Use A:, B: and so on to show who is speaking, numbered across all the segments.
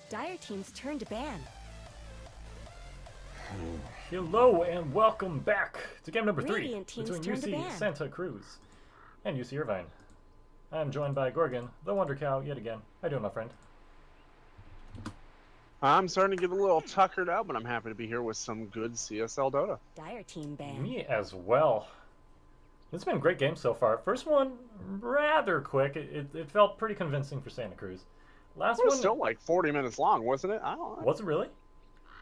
A: Dire Team's turn to ban.
B: Hello and welcome back to game number 3
A: Radiant team's
B: between
A: turn to
B: UC
A: ban.
B: Santa Cruz and UC Irvine. I'm joined by Gorgon, the Wonder Cow, yet again. How you doing, my friend?
C: I'm starting to get a little tuckered out, but I'm happy to be here with some good CSL Dota.
A: Dire Team ban.
B: Me as well. It's been a great game so far. First one, rather quick. It felt pretty convincing for Santa Cruz. Last
C: It was
B: one
C: still like 40 minutes long, wasn't it? I don't know.
B: was it really?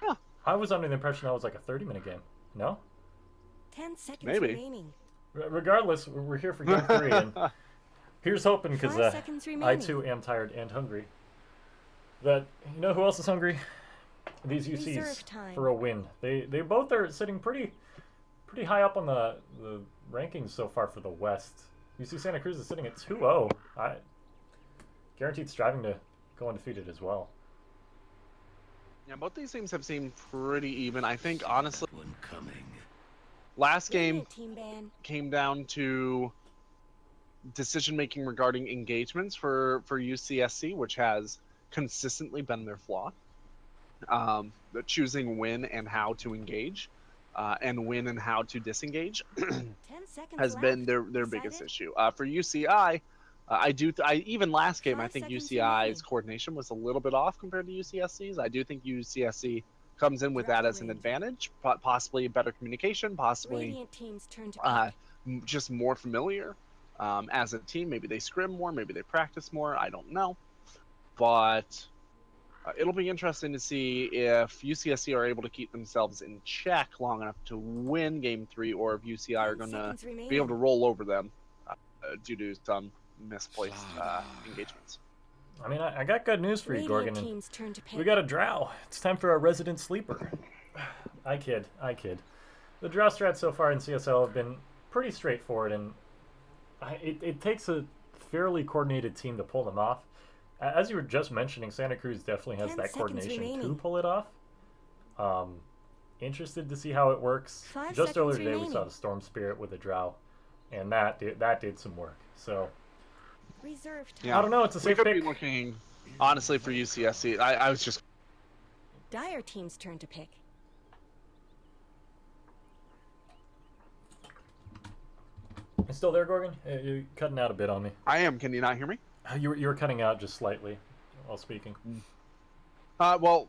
C: Yeah.
B: I was under the impression that was like a 30-minute game. No?
A: 10 seconds
C: Maybe.
A: remaining.
B: Regardless, we're here for game 3, and here's hoping, because
A: 5 seconds
B: I
A: remaining.
B: too am tired and hungry. That, you know who else is hungry? These UCs
A: Reserve time.
B: for a win. They both are sitting pretty high up on the rankings so far for the West. UC Santa Cruz is sitting at 2-0. Guaranteed striving to go undefeated as well.
C: Yeah, both these teams have seemed pretty even. I think, honestly, last game
A: Radiant Team ban.
C: came down to decision-making regarding engagements for UCSC, which has consistently been their flaw. Choosing when and how to engage, and when and how to disengage
A: 10 seconds
C: has
A: left.
C: been their biggest issue. For UCI, even last game, I
A: 5
C: think
A: seconds
C: UCI's
A: remaining.
C: coordination was a little bit off compared to UCSC's. I do think UCSC comes in with that as an advantage, possibly better communication, possibly
A: Radiant Team's turn to pick.
C: just more familiar as a team. Maybe they scrim more, maybe they practice more. I don't know, but it'll be interesting to see if UCSC are able to keep themselves in check long enough to win Game 3, or if UCI are
A: 10
C: going to
A: seconds
C: be able
A: remaining.
C: to roll over them due to some misplaced engagements.
B: I mean, I got good news for you,
A: Radiant
B: Gorgon. And
A: Team's turn to pick.
B: we got a drow. It's time for our resident sleeper. I kid. The drow strats so far in CSL have been pretty straightforward, and it takes a fairly coordinated team to pull them off. As you were just mentioning, Santa Cruz definitely has
A: 10
B: that
A: seconds
B: coordination to
A: remaining.
B: pull it off. Interested to see how it works.
A: 5
B: Just
A: seconds
B: earlier today, we
A: remaining.
B: saw the Storm Spirit with a drow, and that did some work. So
A: Reserve time.
C: Yeah.
B: I don't know. It's a
C: We
B: safe
C: could
B: pick.
C: be looking, honestly, for UCSC. I was just
A: Dire Team's turn to pick.
B: You still there, Gorgon? You're cutting out a bit on me.
C: I am. Can you not hear me?
B: You were cutting out just slightly while speaking.
C: Well,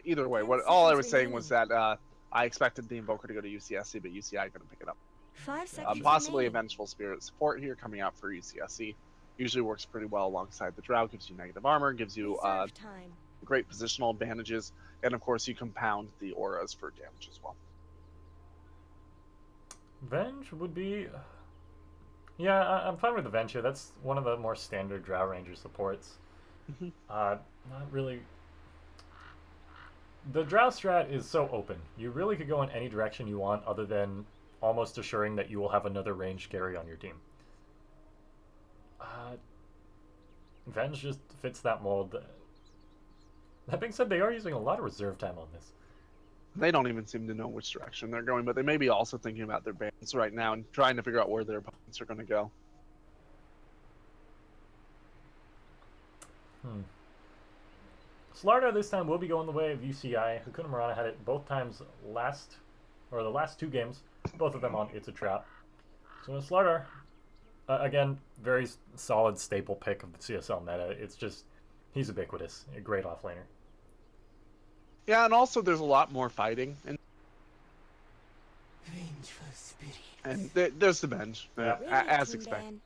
C: either way,
A: 10
C: all I
A: seconds
C: was saying was
A: remaining.
C: that I expected the Invoker to go to UCSC, but UCI couldn't pick it up.
A: 5 seconds
C: Possibly a
A: remaining.
C: Vengeful Spirit support here coming out for UCSC. Usually works pretty well alongside the Drow, gives you negative armor, gives you
A: Reserve time.
C: great positional advantages, and of course you compound the auras for damage as well.
B: Venge would be... Yeah, I'm fine with the Venge here. That's one of the more standard Drow Ranger supports.
C: Mhm.
B: Not really... The Drow strat is so open. You really could go in any direction you want other than almost assuring that you will have another ranged carry on your team. Venge just fits that mold. That being said, they are using a lot of reserve time on this.
C: They don't even seem to know which direction they're going, but they may be also thinking about their bans right now and trying to figure out where their opponents are going to go.
B: Slardar this time will be going the way of UCI. Hakuna Murana had it both times the last 2 games, both of them on It's a Trap. So Slardar, again, very solid staple pick of the CSL meta. It's just, he's ubiquitous, a great offlaner.
C: Yeah, and also there's a lot more fighting, and there's the bench,
B: Yeah.
A: Radiant
C: as
A: Team
C: expected.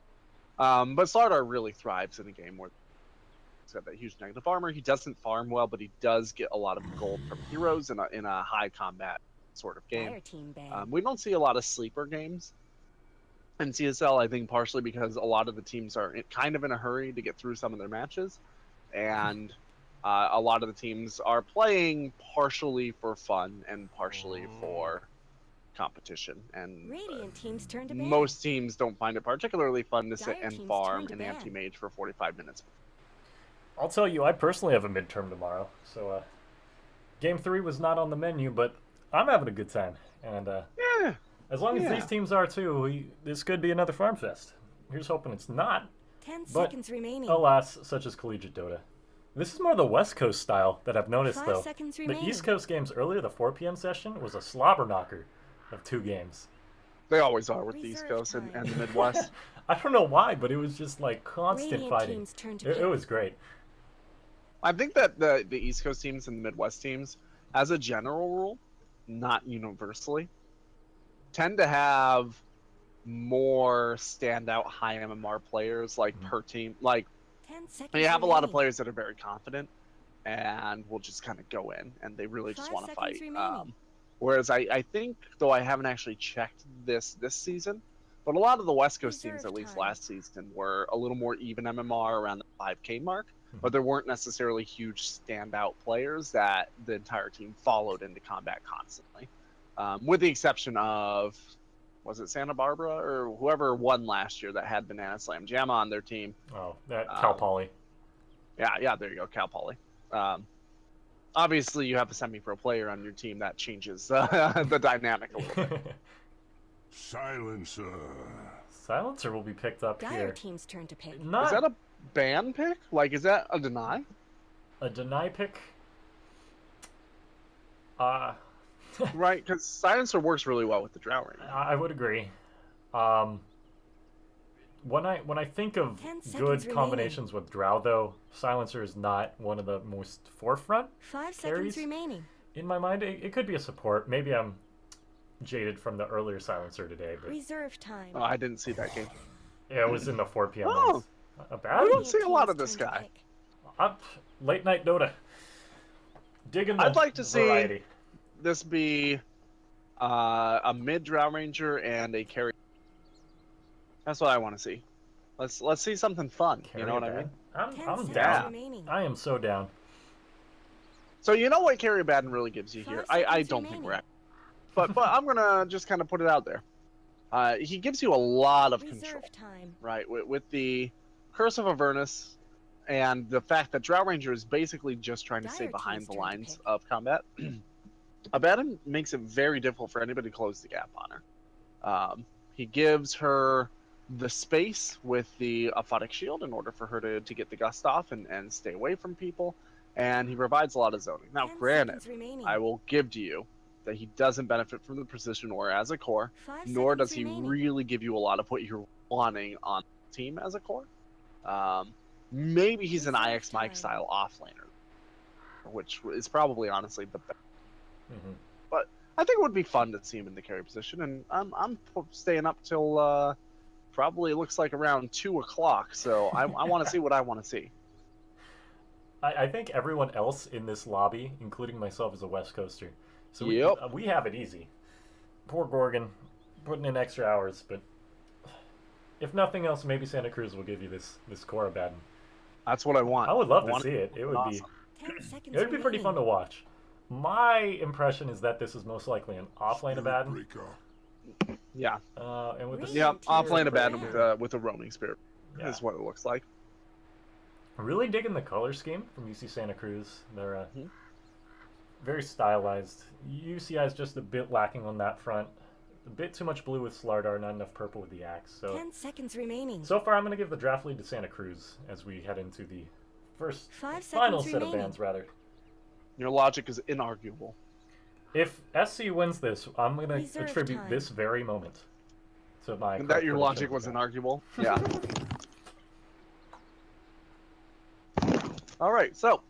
A: ban.
C: But Slardar really thrives in a game where he's got that huge negative armor. He doesn't farm well, but he does get a lot of gold from heroes in a high combat sort of game.
A: Dire Team ban.
C: We don't see a lot of sleeper games in CSL, I think partially because a lot of the teams are kind of in a hurry to get through some of their matches, and a lot of the teams are playing partially for fun and partially for competition. And
A: Radiant Team's turn to ban.
C: most teams don't find it particularly fun to sit
A: Dire
C: and
A: team's
C: farm
A: turn to
C: an
A: ban.
C: anti-mage for 45 minutes.
B: I'll tell you, I personally have a midterm tomorrow, so Game 3 was not on the menu, but I'm having a good time. And
C: Yeah,
B: as long as
C: Yeah.
B: these teams are too, this could be another farm fest. Here's hoping it's not.
A: 10
B: But-
A: seconds remaining.
B: Alas, such as collegiate Dota. This is more the West Coast style that I've noticed,
A: 5
B: though.
A: seconds
B: The
A: remaining.
B: East Coast games earlier, the 4 p.m. session, was a slobber knocker of 2 games.
C: They always are with the East
A: Reserve
C: Coast and
A: time.
C: the Midwest.
B: I don't know why, but it was just like constant
A: Radiant
B: fighting.
A: team's turn to
B: It
A: pick.
B: was great.
C: I think that the East Coast teams and the Midwest teams, as a general rule, not universally, tend to have more standout high MMR players like per team. Like
A: 10 seconds
C: you have a lot of
A: remaining.
C: players that are very confident and will just kind of go in and they really just
A: 5
C: want to
A: seconds
C: fight.
A: remaining.
C: Whereas I think, though I haven't actually checked this season, but a lot of the West Coast teams,
A: Reserve
C: at least
A: time.
C: last season, were a little more even MMR around the 5K mark, but
B: Mhm.
C: there weren't necessarily huge standout players that the entire team followed into combat constantly. With the exception of, was it Santa Barbara or whoever won last year that had Banana Slam Jam on their team?
B: Oh, that Cal
C: Um,
B: Poly.
C: yeah, there you go, Cal Poly. Obviously, you have a semi-pro player on your team that changes the dynamic a little bit.
D: Silencer.
B: Silencer will be picked up
A: Dire
B: here.
A: team's turn to pick.
B: Not
C: Is that a ban pick? Like, is that a deny?
B: a deny pick. Uh,
C: Right, because Silencer works really well with the Drow Ranger.
B: I would agree. When I think of
A: 10 seconds
B: good
A: remaining.
B: combinations with Drow, though, Silencer is not one of the most forefront
A: 5
B: carries
A: seconds remaining.
B: in my mind. It could be a support. Maybe I'm jaded from the earlier Silencer today, but
A: Reserve time.
C: Oh, I didn't see that game.
B: yeah, it was in the 4 p.m.
C: Oh.
B: ones. A
C: I
B: bad
C: don't
B: one?
C: see a lot of this
A: Team's turn to
C: guy.
A: pick.
B: Up late night Dota. Digging the
C: I'd like to see-
B: variety.
C: This be a mid Drow Ranger and a carry. That's what I want to see. Let's see something fun. You know what I mean?
B: I'm
A: 10 seconds
B: down.
A: remaining.
B: I am so down.
C: So you know what Carry Baden really gives you here?
A: 5
C: I
A: seconds
C: don't think we're
A: remaining.
C: at. But I'm gonna just kind of put it out there. He gives you a lot of control,
A: Reserve time.
C: right? With the Curse of Avernus and the fact that Drow Ranger is basically just trying to stay
A: Dire
C: behind
A: team's
C: the
A: turn to
C: lines
A: pick.
C: of combat. Abaddon makes it very difficult for anybody to close the gap on her. He gives her the space with the Aphotic Shield in order for her to get the gust off and stay away from people, and he provides a lot of zoning. Now,
A: 10
C: granted,
A: seconds remaining.
C: I will give to you that he doesn't benefit from the precision or as a core,
A: 5
C: nor
A: seconds
C: does he
A: remaining.
C: really give you a lot of what you're wanting on the team as a core. Maybe he's an
A: Reserve
C: IX Mike
A: time.
C: style offlaner, which is probably honestly the best.
B: Hmm.
C: I think it would be fun to see him in the carry position, and I'm staying up till probably it looks like around 2 o'clock. So I want to see what I want to see.
B: I think everyone else in this lobby, including myself, is a West Coaster. So
C: Yep.
B: we have it easy. Poor Gorgon, putting in extra hours, but if nothing else, maybe Santa Cruz will give you this core Abaddon.
C: That's what I want.
B: I would love
C: I
B: to
C: want
B: see it. It would be
C: awesome.
A: 10 seconds
B: it would be pretty fun to
A: remaining.
B: watch. My impression is that this is most likely an offlane Abaddon.
D: Breaker.
C: Yeah,
B: And with the
C: yeah,
A: Team
C: offlane
A: to
C: Abaddon
A: pick.
C: with a roaming spirit
B: Yeah.
C: is what it looks like.
B: Really digging the color scheme from UC Santa Cruz. They're
C: Mhm.
B: very stylized. UCI is just a bit lacking on that front. A bit too much blue with Slardar, not enough purple with the axe. So
A: 10 seconds remaining.
B: so far, I'm going to give the draft lead to Santa Cruz as we head into the first
A: 5
B: final
A: seconds
B: set of
A: remaining.
B: bans, rather.
C: Your logic is inarguable.
B: If SC wins this, I'm going to
A: Reserve
B: attribute
A: time.
B: this very moment to my.
C: And that your
B: correct
C: logic
B: prediction
C: was
B: of the draft.
C: inarguable. Yeah. All right, so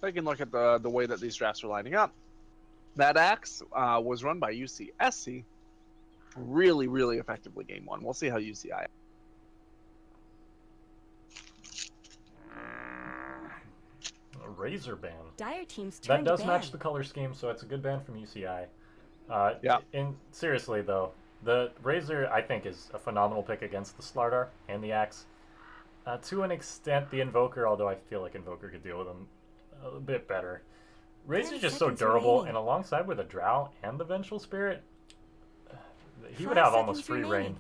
C: taking a look at the way that these drafts are lining up, that axe was run by UCSC really, really effectively game one. We'll see how UCI.
B: A Razor ban.
A: Dire team's turn
B: That
A: to
B: does
A: ban.
B: match the color scheme, so it's a good ban from UCI.
C: Yeah.
B: And seriously, though, the Razor, I think, is a phenomenal pick against the Slardar and the Axe. To an extent, the Invoker, although I feel like Invoker could deal with them a bit better. Razor's
A: 10
B: just so
A: seconds
B: durable,
A: remaining.
B: and alongside with a Drow and the Vengeful Spirit, he would
A: 5
B: have almost
A: seconds
B: free reign.
A: remaining.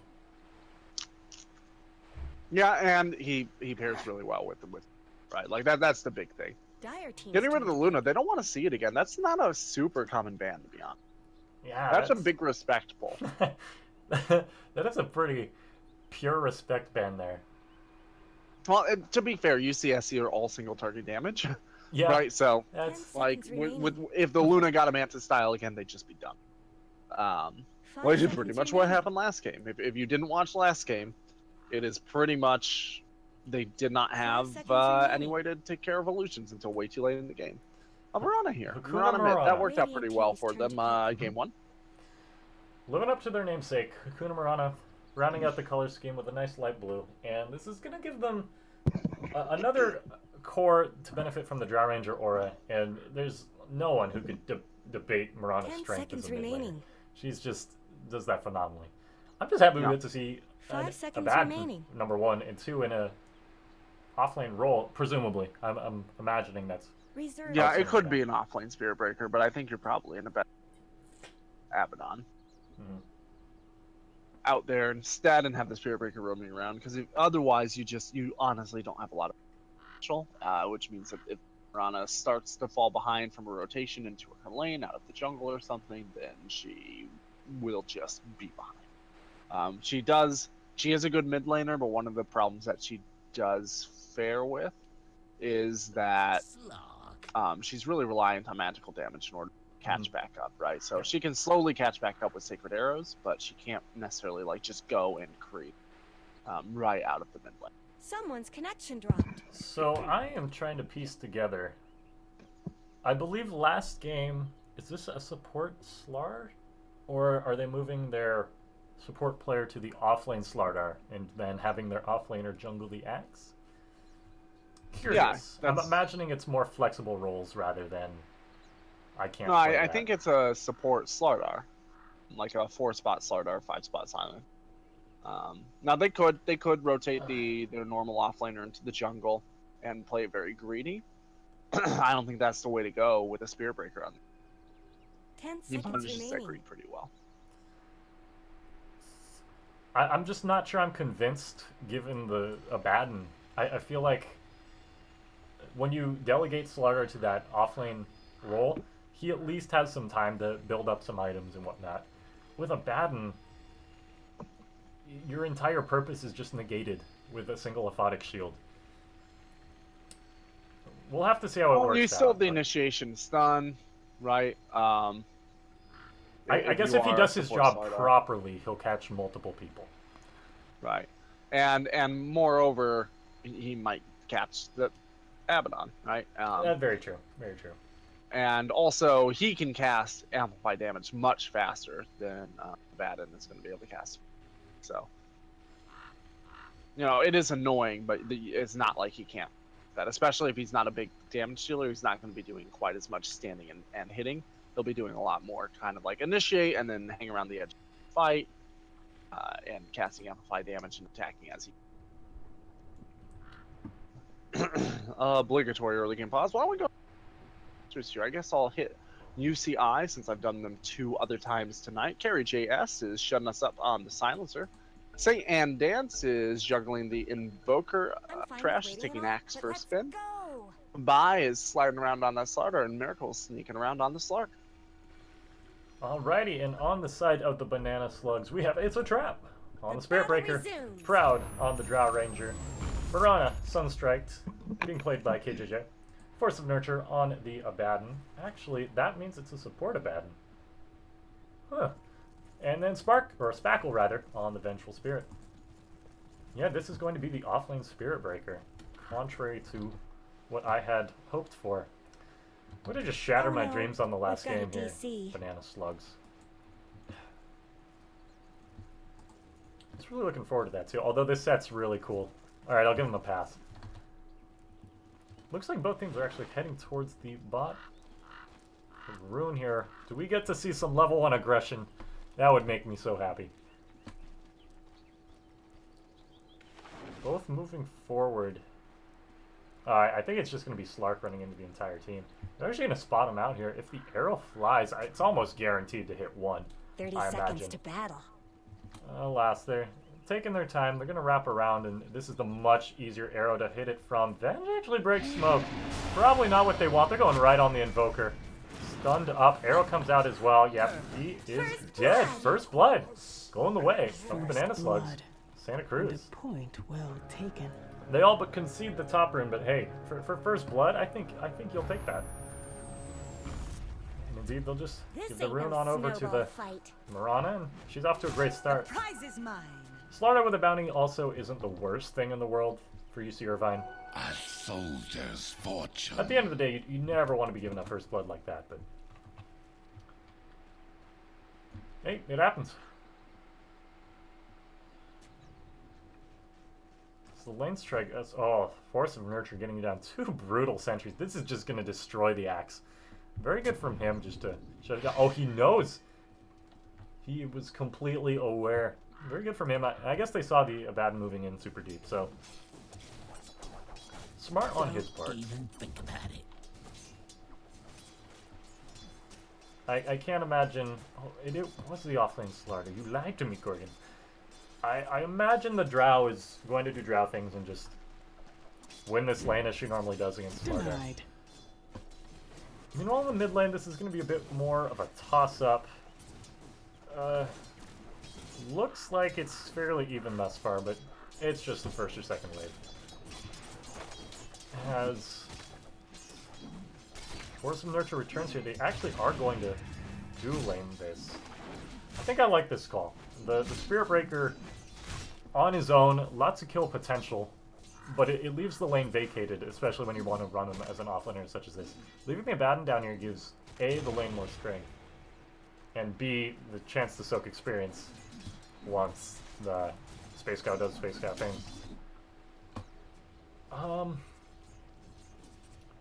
C: Yeah, and he pairs really well with right. Like that's the big thing.
A: Dire team's
C: Getting rid of
A: turn
C: the
A: to
C: Luna, they don't want to see it again. That's not a super common ban, to be honest.
B: Yeah,
C: That's a big respect pull.
B: that is a pretty pure respect ban there.
C: Well, to be fair, UCSC are all single target damage,
B: Yeah,
C: right? So,
B: that's
C: like,
A: Seconds
C: with
A: remaining.
C: if the Luna got a Mantis style again, they'd just be done.
A: Five
C: Which is
A: seconds
C: pretty much what
A: remaining.
C: happened last game. If you didn't watch last game, it is pretty much they did not
A: 5
C: have
A: seconds
C: any
A: remaining.
C: way to take care of illusions until way too late in the game. Marana here.
B: Hakuna
C: Marana mid. That
B: Marana.
C: worked out pretty
A: Radiant
C: well
A: team's
C: for
A: turn
C: them
A: to pick.
C: game 1.
B: living up to their namesake. Hakuna Marana, rounding out the color scheme with a nice light blue, and this is gonna give them another core to benefit from the Drow Ranger aura. And there's no one who could debate Marana's
A: 10
B: strength as
A: seconds
B: a mid laner.
A: remaining.
B: She's just does that phenomenally. I'm just happy
C: Yeah.
B: we get to see
A: 5
B: a
A: seconds
B: bad
A: remaining.
B: number one and two in a offlane role. Presumably, I'm imagining that's
A: Reserve.
C: Yeah,
B: something
C: it could
B: like
C: be an offlane Spirit Breaker, but I think you're probably in a better Abaddon
B: Mhm.
C: out there instead and have the Spirit Breaker roaming around because otherwise you honestly don't have a lot of potential, which means that if Marana starts to fall behind from a rotation into her lane out of the jungle or something, then she will just be behind. She is a good mid laner, but one of the problems that she does fare with is that she's really reliant on magical damage in order to catch back up, right? So she can slowly catch back up with sacred arrows, but she can't necessarily like just go and creep right out of the mid lane.
A: Someone's connection dropped.
B: So I am trying to piece together. I believe last game, is this a support Slar? Or are they moving their support player to the offlane Slardar and then having their offlaner jungle the axe? Curious. I'm
C: that's-
B: imagining it's more flexible roles rather than I can't.
C: No,
B: play
C: I
B: that.
C: think it's a support Slardar, like a 4-spot Slardar, 5-spot Silent. Now they could rotate their normal offlaner into the jungle and play it very greedy. I don't think that's the way to go with a Spirit Breaker on.
A: 10
C: He
A: seconds
C: punishes that
A: remaining.
C: greed pretty well.
B: I'm just not sure I'm convinced given the Abaddon. I feel like when you delegate Slardar to that offlane role, he at least has some time to build up some items and whatnot. With Abaddon, your entire purpose is just negated with a single aphotic shield. We'll have to see how it works
C: You still
B: out.
C: have the
B: but
C: initiation stun, right?
B: I guess
C: you
B: if he
C: are
B: does his
C: support
B: job
C: Slardar.
B: properly, he'll catch multiple people.
C: Right, and moreover, he might catch the Abaddon, right?
B: Very true. Very true.
C: And also he can cast amplify damage much faster than Abaddon is going to be able to cast. So, it is annoying, but it's not like he can't. That especially if he's not a big damage dealer, he's not going to be doing quite as much standing and hitting. He'll be doing a lot more kind of like initiate and then hang around the edge of the fight and casting amplify damage and attacking as he. Obligatory early game pause. Why don't we go here? I guess I'll hit UCI since I've done them 2 other times tonight. Carry JS is shutting us up on the silencer. Say and Dance is juggling the Invoker.
A: I'm fine
C: Trash
A: with
C: is
A: waiting
C: taking
A: it out,
C: Axe
A: but
C: for a
A: let's
C: spin.
A: go.
C: Bai is sliding around on that Slardar, and Miracle's sneaking around on the Slark.
B: Alrighty, and on the side of the banana slugs, we have It's a Trap on the Spirit
A: battle
B: Breaker.
A: resumes.
B: Proud on the Drow Ranger. Marana, Sunstriked, being played by KJJ. Force of Nurture on the Abaddon. Actually, that means it's a support Abaddon. Huh. And then Spackle rather, on the Vengeful Spirit. Yeah, this is going to be the offlane Spirit Breaker, contrary to what I had hoped for. Would have just shattered
A: Oh
B: my
A: no,
B: dreams on the last
A: we've got
B: game
A: a
B: here.
A: DC.
B: Banana slugs. I was really looking forward to that too, although this set's really cool. Alright, I'll give him a pass. Looks like both teams are actually heading towards the bot. Rune here. Do we get to see some level 1 aggression? That would make me so happy. Both moving forward. I think it's just going to be Slark running into the entire team. They're actually going to spot him out here. If the arrow flies, it's almost guaranteed to hit 1.
A: 30
B: I
A: seconds
B: imagine.
A: to battle.
B: Alas, they're taking their time. They're going to wrap around, and this is the much easier arrow to hit it from. Then actually breaks smoke. Probably not what they want. They're going right on the Invoker. Stunned up. Arrow comes out as well. Yep, he is
A: First
B: dead.
A: blood.
B: First blood. Going the way of the
E: First
B: Banana Slugs.
E: blood.
B: Santa
E: And
B: Cruz.
E: a point well taken.
B: They all but concede the top rune, but hey, for first blood, I think you'll take that. And indeed, they'll just give the rune on over to the Marana, and she's off to a great start.
A: The prize is mine.
B: Slaughter with a bounty also isn't the worst thing in the world for UC Irvine.
D: A soldier's fortune.
B: At the end of the day, you never want to be giving up first blood like that, but hey, it happens. So the lane strike, Force of Nurture getting you down 2 brutal sentries. This is just going to destroy the axe. Very good from him just to shut it down. Oh, he knows. He was completely aware. Very good from him. I guess they saw the Abaddon moving in super deep, so smart on his part.
E: Even think about it.
B: I can't imagine. What's the offlane Slaughter? You lied to me, Corgan. I imagine the Drow is going to do Drow things and just win this lane as she normally does against Slaughter.
E: Denied.
B: Meanwhile, in the mid lane, this is going to be a bit more of a toss-up. Looks like it's fairly even thus far, but it's just the first or second wave. As Force of Nurture returns here, they actually are going to dual lane this. I think I like this call. The Spirit Breaker on his own, lots of kill potential, but it leaves the lane vacated, especially when you want to run him as an offlaner such as this. Leaving the Abaddon down here gives A, the lane more strength, and B, the chance to soak experience once the Space Cow does Space Cow things.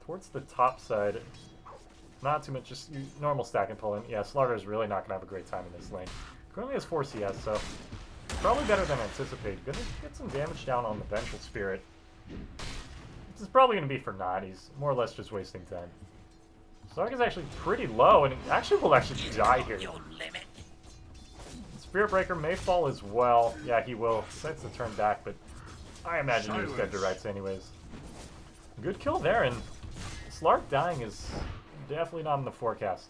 B: Towards the top side, not too much, just normal stack and pull in. Yeah, Slaughter is really not going to have a great time in this lane. Currently has 4 CS, so probably better than anticipated. Gonna get some damage down on the Vengeful Spirit. This is probably going to be for naught. He's more or less just wasting time. Stark is actually pretty low, and he actually will die here. Spirit Breaker may fall as well. Yeah, he will. Decides to turn back, but I imagine he was dead to rights anyways. Good kill there, and Slark dying is definitely not in the forecast.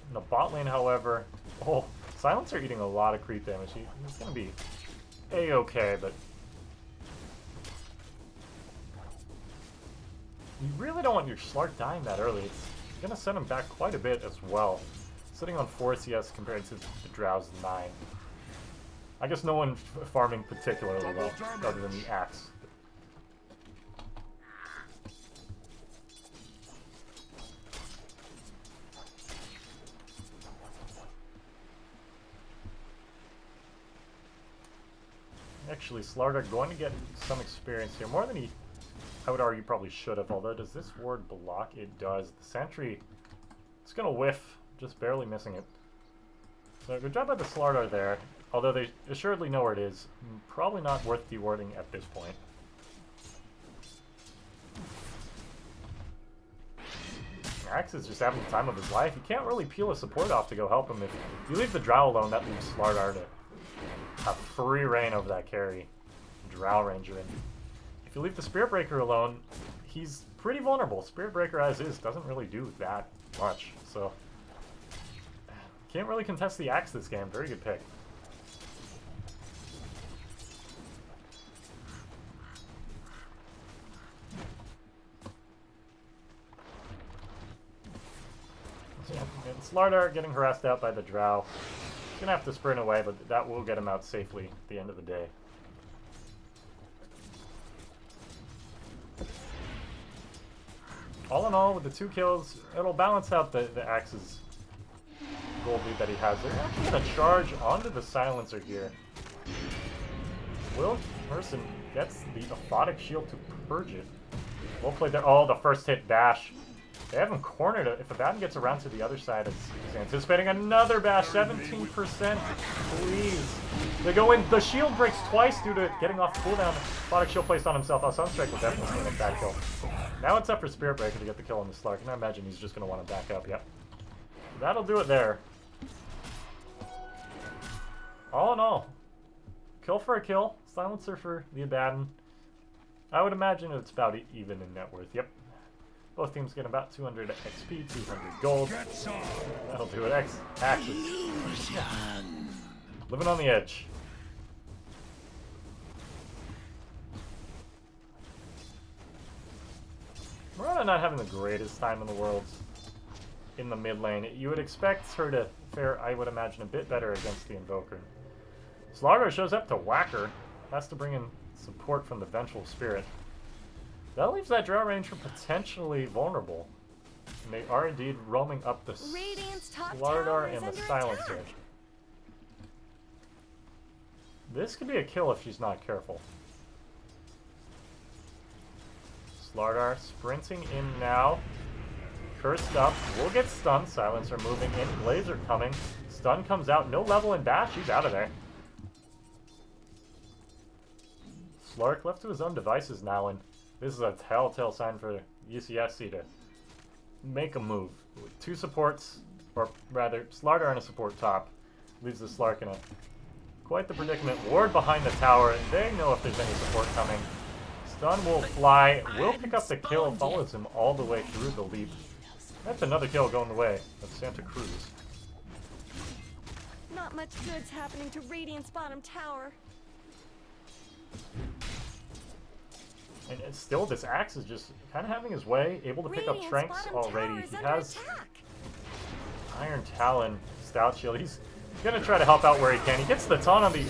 B: In the bot lane, however, Silencer eating a lot of creep damage. He's going to be A-okay, but you really don't want your Slark dying that early. It's going to set him back quite a bit as well. Sitting on 4 CS compared to the Drow's 9. I guess no one farming particularly well, other than the Axe. Actually, Slaughter going to get some experience here, more than he, I would argue, probably should have. Although, does this ward block? It does. The sentry, it's going to whiff, just barely missing it. So good job by the Slaughter there. Although they assuredly know where it is, probably not worth dewarding at this point. Axe is just having the time of his life. You can't really peel a support off to go help him. If you leave the Drow alone, that leaves Slaughter to have free reign over that carry. Drow Ranger. And if you leave the Spirit Breaker alone, he's pretty vulnerable. Spirit Breaker as is doesn't really do that much. So can't really contest the Axe this game. Very good pick. And Slardar getting harassed out by the Drow. He's gonna have to sprint away, but that will get him out safely at the end of the day. All in all, with the 2 kills, it'll balance out the Axe's gold lead that he has. They're actually gonna charge onto the Silencer here. Will Merson gets the Aphotic Shield to purge it. Well played there. Oh, the first hit bash. They have him cornered. If Abaddon gets around to the other side, he's anticipating another bash. 17%, please. They go in. The shield breaks twice due to getting off cooldown. Aphotic Shield placed on himself. Sunstrike will definitely get that kill. Now it's up for Spirit Breaker to get the kill on the Slark, and I imagine he's just going to want to back up. Yep. That'll do it there. All in all, kill for a kill. Silencer for the Abaddon. I would imagine it's about even in net worth. Yep. Both teams get about 200 XP, 200 gold. That'll do it. Axes. Living on the edge. Mirana not having the greatest time in the world in the mid lane. You would expect her to fare, I would imagine, a bit better against the Invoker. Slardar shows up to whack her. Has to bring in support from the Vengeful Spirit. That leaves that Drow Ranger potentially vulnerable. And they are indeed roaming up the
A: Radiant's top tower
B: Slardar
A: is
B: and the
A: under
B: Silencer.
A: attack.
B: This could be a kill if she's not careful. Slardar sprinting in now. Cursed up. Will get stunned. Silencer moving in. Blades are coming. Stun comes out. No level in dash. He's out of there. Slark left to his own devices now, and this is a telltale sign for UCSC to make a move. With two supports, or rather, Slardar and a support top, leaves the Slark in a quite the predicament. Ward behind the tower, and they know if there's any support coming. Stun will fly, will pick up the kill, follows him all the way through the leap. That's another kill going the way of Santa Cruz.
A: Not much good's happening to Radiant's bottom tower.
B: And still, this Axe is just kind of having his way, able to pick up
A: Radiant's
B: Tranks
A: bottom
B: already.
A: tower is
B: He
A: under
B: has
A: attack.
B: Iron Talon, Stout Shield. He's going to try to help out where he can. He gets the taunt on the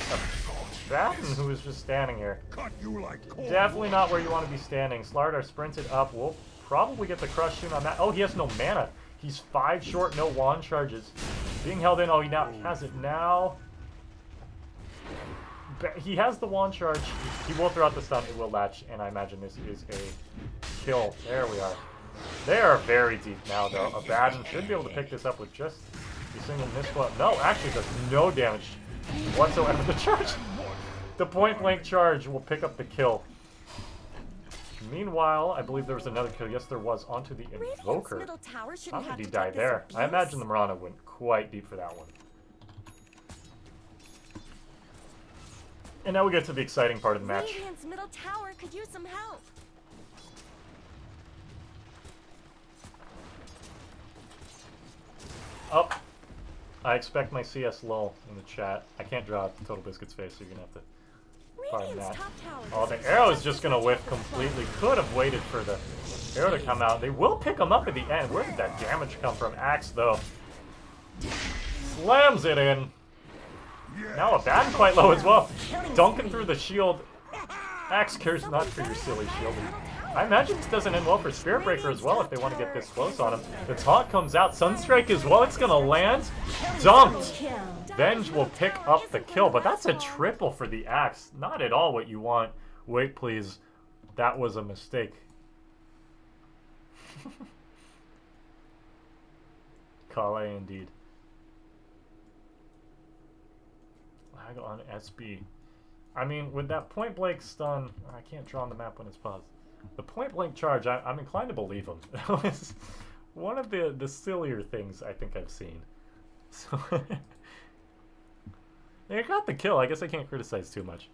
B: Batten, who is just standing here.
D: Cut you like corn.
B: Definitely not where you want to be standing. Slardar sprinted up. We'll probably get the crush soon on that. Oh, he has no mana. He's 5 short, no wand charges. Being held in. Oh, he now has it now. He has the wand charge. He will throw out the stun. It will latch, and I imagine this is a kill. There we are. They are very deep now, though. Abaddon should be able to pick this up with just a single misclip. No, actually does no damage whatsoever. The charge, the point-blank charge will pick up the kill. Meanwhile, I believe there was another kill. Yes, there was, onto the
A: Radiant's
B: Invoker.
A: middle tower
B: How
A: shouldn't
B: did
A: have
B: he
A: to
B: die
A: take this
B: there? I
A: abuse.
B: imagine the Mirana went quite deep for that one. And now we get to the exciting part of the match.
A: Radiant's middle tower could use some help.
B: Up. I expect my CS lull in the chat. I can't draw Total Biscuit's face, so you're gonna have to pardon
A: Radiant's
B: that.
A: top tower.
B: Oh, the
A: doesn't
B: arrow is
A: just
B: just
A: as
B: gonna
A: much
B: whiff
A: help as
B: completely.
A: well.
B: Could have waited for the arrow to come out. They will pick him up at the end. Where did that damage come from? Axe, though. Slams it in. Now a bat quite low as well. Dunking through the shield. Axe cares not for your silly shield. I imagine this doesn't end well for Spirit Breaker as well if they want to get this close on him. The taunt comes out. Sunstrike as well. It's going to land. Dumped. Venge will pick up the kill, but that's a triple for the Axe. Not at all what you want. Wait, please. That was a mistake. Kale indeed. Lag on SB. I mean, with that point blank stun, I can't draw on the map when it's paused. The point blank charge, I'm inclined to believe him. It's one of the sillier things I think I've seen. So they got the kill. I guess I can't criticize too much.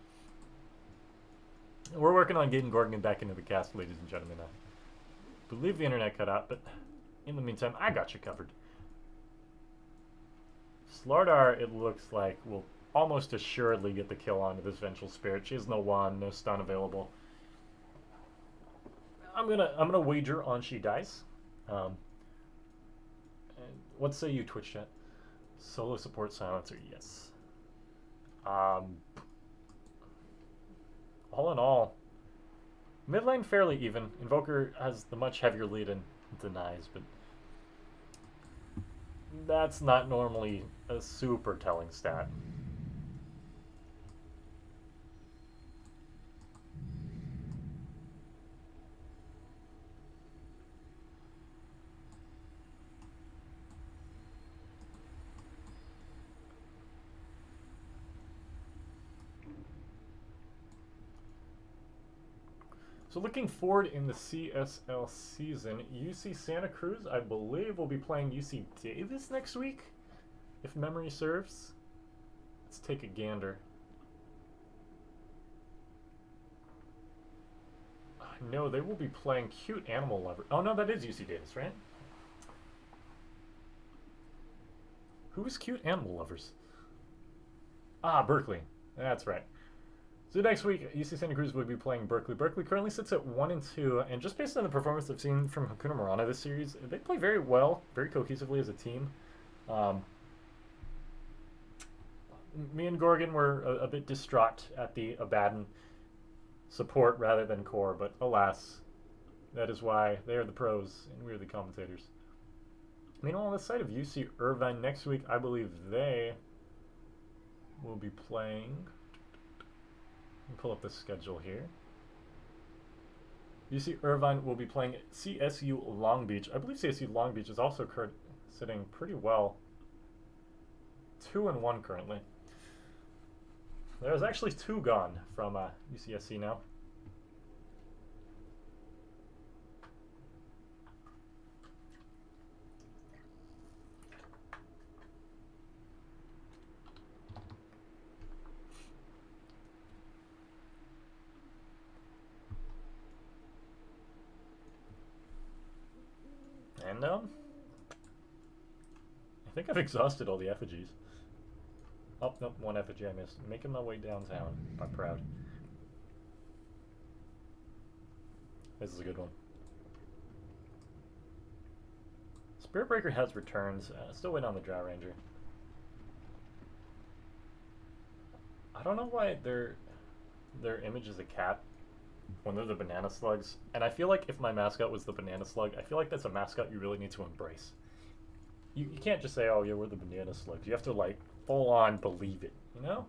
B: We're working on getting Gorgon back into the cast, ladies and gentlemen. I believe the internet cut out, but in the meantime, I got you covered. Slardar, it looks like, will almost assuredly get the kill onto this Vengeful Spirit. She has no wand, no stun available. I'm gonna wager on she dies. And what say you, Twitch chat? Solo support silencer, yes. All in all, mid lane fairly even. Invoker has the much heavier lead and denies, but that's not normally a super telling stat. So looking forward in the CSL season, UC Santa Cruz, I believe, will be playing UC Davis next week, if memory serves. Let's take a gander. No, they will be playing Cute Animal Lover. Oh no, that is UC Davis, right? Who is Cute Animal Lovers? Ah, Berkeley. That's right. So next week, UC Santa Cruz will be playing Berkeley. Berkeley currently sits at 1-2, and just based on the performance I've seen from Hakuna Murana this series, they play very well, very cohesively as a team. Me and Gorgon were a bit distraught at the Abaddon support rather than core, but alas, that is why they are the pros and we are the commentators. Meanwhile, on the side of UC Irvine, next week, I believe they will be playing... Let me pull up the schedule here. UC Irvine will be playing CSU Long Beach. I believe CSU Long Beach is also sitting pretty well. 2-1 currently. There's actually 2 gone from UCSC now. And I think I've exhausted all the effigies. Oh, nope, one effigy I missed. Making my way downtown. I'm proud. This is a good one. Spirit Breaker has returns. Still waiting on the Drow Ranger. I don't know why their image is a cat when they're the banana slugs. And I feel like if my mascot was the banana slug, I feel like that's a mascot you really need to embrace. You can't just say, oh yeah, we're the banana slugs. You have to like full on believe it, you know?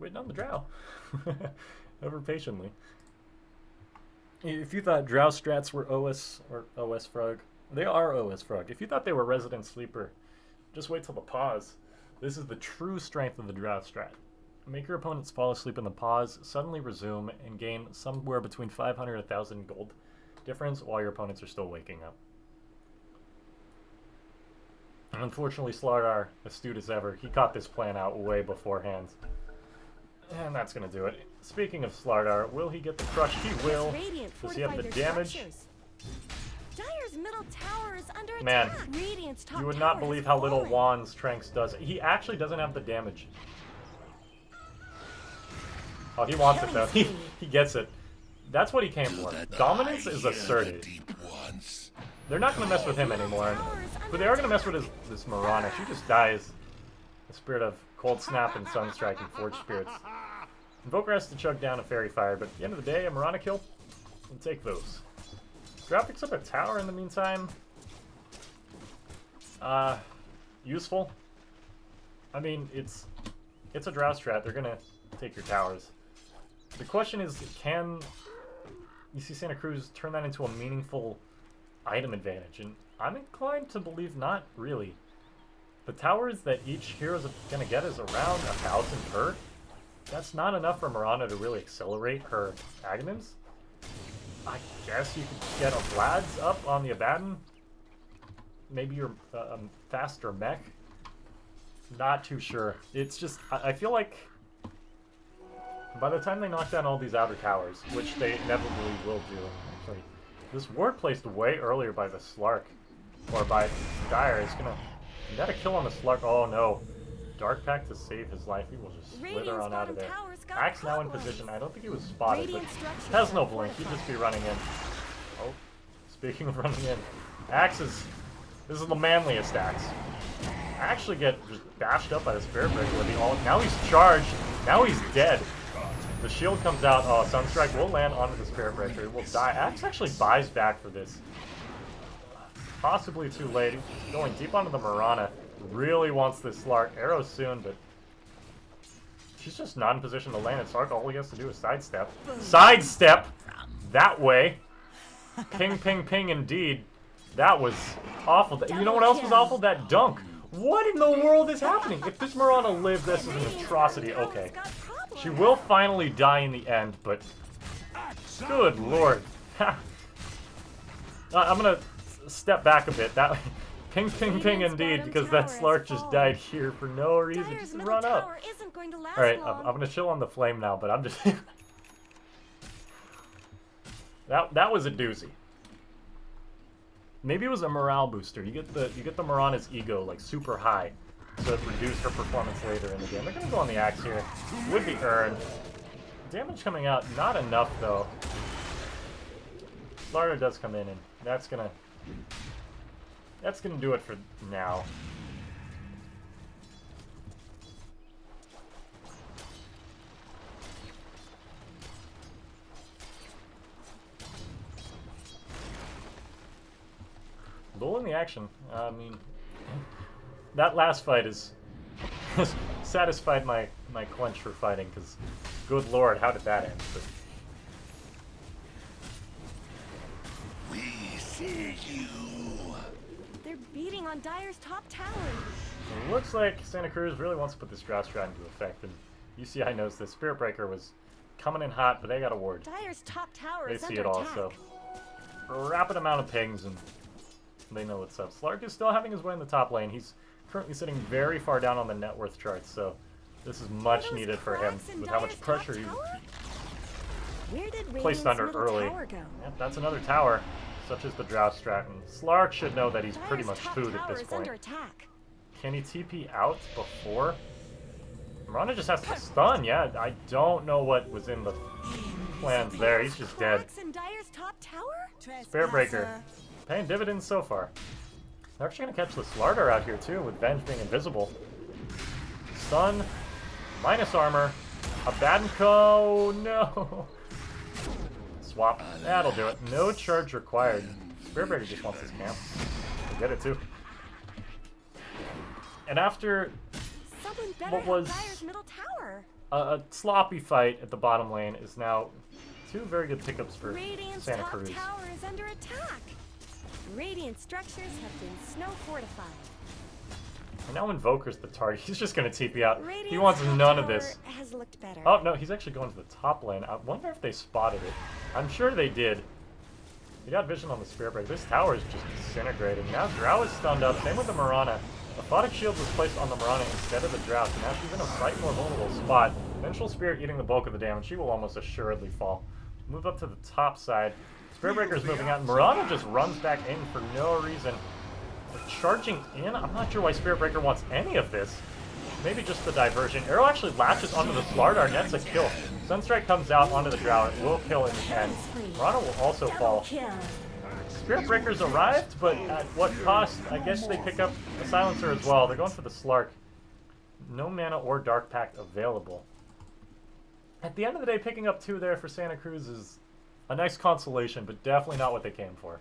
B: Waiting on the Drow. Ever patiently. If you thought Drow strats were OS or OS Frog, they are OS Frog. If you thought they were Resident Sleeper, just wait till the pause. This is the true strength of the Drow strat. Make your opponents fall asleep in the pause, suddenly resume, and gain somewhere between 500 and 1,000 gold difference while your opponents are still waking up. And unfortunately, Slardar, astute as ever, he caught this plan out way beforehand. And that's going to do it. Speaking of Slardar, will he get the crush? He will. Does he have the damage?
A: Dire's middle tower is under
B: Man,
A: attack. Radiant's top
B: you would not
A: tower
B: believe
A: has
B: how little
A: fallen.
B: Juan's Tranks does. He actually doesn't have the damage. Oh, he wants it though. He gets it. That's what he came for. Dominance is asserted. They're not going to mess with him anymore. But they are going to mess with this Mirana. She just dies. The spirit of Cold Snap and Sunstrike and Forge Spirits. Invoker has to chug down a Fairy Fire, but at the end of the day, a Mirana kill, we'll take those. Drow picks up a tower in the meantime. Useful. I mean, it's a Drow strat. They're gonna take your towers. The question is, can UC Santa Cruz turn that into a meaningful item advantage? And I'm inclined to believe not really. The towers that each hero's gonna get is around 1,000 per. That's not enough for Mirana to really accelerate her Aghanims. I guess you could get a Vlad's up on the Abaddon. Maybe your faster mech. Not too sure. It's just, I feel like by the time they knock down all these outer towers, which they inevitably will do, actually, this ward placed way earlier by the Slark, or by Dire, is gonna, you got a kill on the Slark. Oh no. Dark Pact to save his life. He will just slither on out of there. Axe now in position. I don't think he was spotted, but has no blink. He'd just be running in. Oh, speaking of running in, Axe is... This is the manliest Axe. I actually get just bashed up by the Spirit Breaker with the ult. Now he's charged. Now he's dead. The shield comes out. Oh, Sunstrike will land onto the Spirit Breaker. He will die. Axe actually buys back for this. Possibly too late. He's going deep onto the Mirana. Really wants this Slark. Arrow soon, but she's just not in position to land it. Slark, all he has to do is sidestep. Sidestep! That way. Ping, ping, ping, indeed. That was awful. You know what else was awful? That dunk. What in the world is happening? If this Mirana lives, this is an atrocity. Okay. She will finally die in the end, but... Good lord. I'm gonna step back a bit. That... Ping, ping, ping,
A: Radiant's
B: indeed,
A: bottom
B: because
A: tower
B: that
A: has
B: Slark just
A: fallen.
B: died here for no reason.
A: Dire's
B: Just
A: middle
B: run up.
A: tower isn't going to last
B: Alright,
A: long.
B: I'm gonna chill on the flame now, but I'm just... that was a doozy. Maybe it was a morale booster. You get the Mirana's ego like super high, so it reduced her performance later in the game. They're gonna go on the axe here. Would be earned. Damage coming out, not enough though. Slarder does come in, and that's gonna do it for now. Lull in the action. I mean, that last fight is satisfied my quench for fighting, because good lord, how did that end? But
D: We see you.
A: They're beating on Dire's top tower.
B: it looks like Santa Cruz really wants to put this drought strat into effect, and UCI knows this. Spirit Breaker was coming in hot, but they got a ward.
A: Dire's top tower
B: They
A: is
B: see
A: under
B: it all,
A: attack.
B: so rapid amount of pings, and they know what's up. Slark is still having his way in the top lane. He's currently sitting very far down on the net worth charts, so this is much
A: Those
B: needed for him
A: cracks in
B: with how much
A: Dire's top
B: pressure he
A: tower? Where did
B: placed
A: Radiant's
B: under
A: middle
B: early.
A: tower go?
B: Yep, that's another tower, such as the drought strat. And Slark should know that he's pretty
A: Dire's
B: much
A: top
B: food at
A: tower
B: this
A: is
B: point.
A: under attack.
B: Can he TP out before? Mirana just has to stun, yeah. I don't know what was in the plans there. He's just dead.
A: Cracks in Dire's top tower?
B: Spirit Breaker paying dividends so far. They're actually going to catch the Slarder out here too, with Venge being invisible. Stun, minus armor, Abadenko, no. Swap, that'll do it. No charge required. Spirit Breaker just wants his camp. We'll get it too. And after
A: Someone better
B: what
A: help
B: was
A: Dire's middle tower.
B: a sloppy fight at the bottom lane is now two very good pickups for
A: Radiant's
B: Santa
A: top
B: Cruz.
A: tower is under attack. Radiant structures have been snow fortified.
B: And now Invoker's the target. He's just going to TP out.
A: Radiant's
B: He wants
A: top
B: none of
A: tower
B: this.
A: has looked better.
B: Oh, no, he's actually going to the top lane. I wonder if they spotted it. I'm sure they did. They got vision on the Spirit Break. This tower is just disintegrating. Now Drow is stunned up. Same with the Mirana. Aphotic Shield was placed on the Mirana instead of the Drow, so now she's in a slightly more vulnerable spot. Vengeful Spirit eating the bulk of the damage. She will almost assuredly fall. Move up to the top side. Spirit Breaker is moving out. Mirana just runs back in for no reason. They're charging in? I'm not sure why Spirit Breaker wants any of this. Maybe just the diversion. Arrow actually latches onto the Slardar. That's a kill. Sunstrike comes out onto the Drow. It will kill in the end. Mirana will also fall.
A: Kill.
B: Spirit Breakers arrived, but at what cost? I guess they pick up a Silencer as well. They're going for the Slark. No mana or Dark Pact available. At the end of the day, picking up two there for Santa Cruz is a nice consolation, but definitely not what they came for.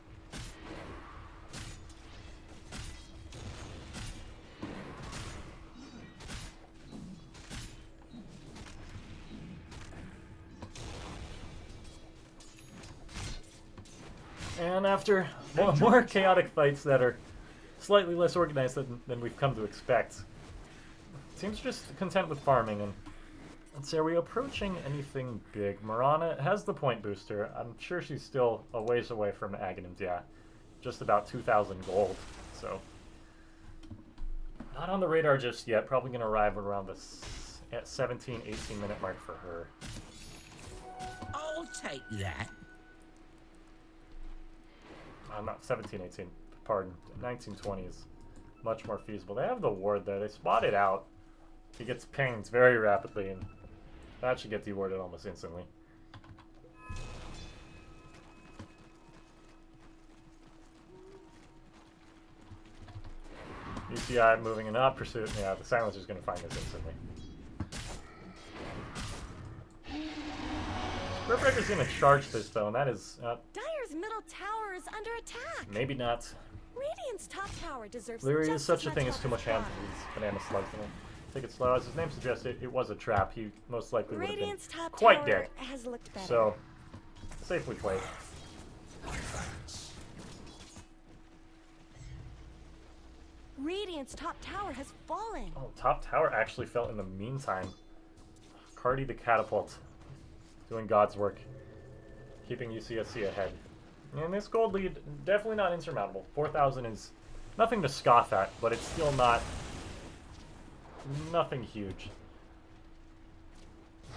B: And after more chaotic fights that are slightly less organized than we've come to expect, teams are just content with farming. And let's see, are we approaching anything big? Mirana has the point booster. I'm sure she's still a ways away from Aghanim's, yeah. Just about 2,000 gold, so not on the radar just yet. Probably going to arrive around the 17, 18 minute mark for her.
E: I'll take that.
B: Not 17, 18, pardon. 19, 20 is much more feasible. They have the ward there. They spot it out. He gets pinged very rapidly, and that should get dewarded almost instantly. UCI moving in up pursuit. Yeah, the Silencer's going to find this instantly. Spirit Breaker's going to charge this, though, and that is...
A: Dire's middle tower is under attack.
B: maybe not.
A: Radiant's top tower deserves
B: There
A: just
B: is such
A: as
B: a thing
A: much
B: as too much
A: help
B: hands
A: as
B: with these banana slugs in it. Take it slow. As his name suggests, it was a trap. He most likely would have been
A: Radiant's top
B: quite
A: tower
B: dead.
A: has looked better.
B: So, safely played.
A: Radiant's top tower has fallen.
B: Oh, top tower actually fell in the meantime. Cardi the Catapult. Doing God's work. Keeping UCSC ahead. And this gold lead, definitely not insurmountable. 4,000 is Nothing to scoff at, but it's still not... nothing huge.